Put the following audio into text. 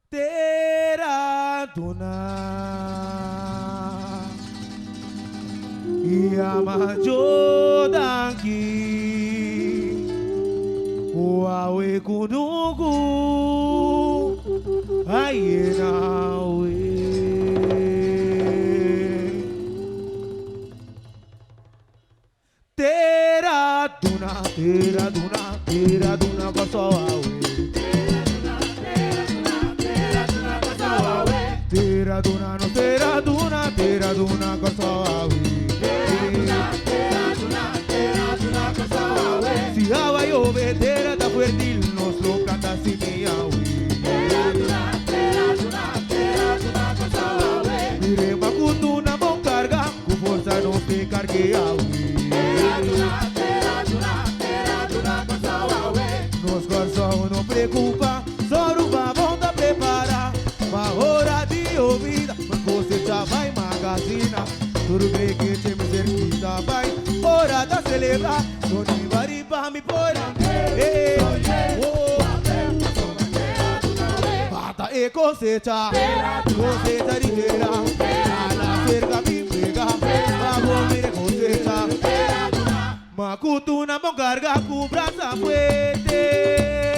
Tera duna Yama jodanki Wawe kunugu Ayenawe Tera duna Kosoawe Tera duna Kosoawe Si hawa yove tera da fuerdil nos lo canta si miawi Mire makutu na mong carga ku forza no te cargue awi Nos coração não preocupa Soruba volta prepara Ma hora de ouvida Mas você já vai magazina Tudo bem que te me cerquita vai Hora da celebrar Doni variba mi pora Bata e cosecha Cosecha rigera La cerca mi pega Vamos mire cosecha Makutu na mong carga Cu braza fuerte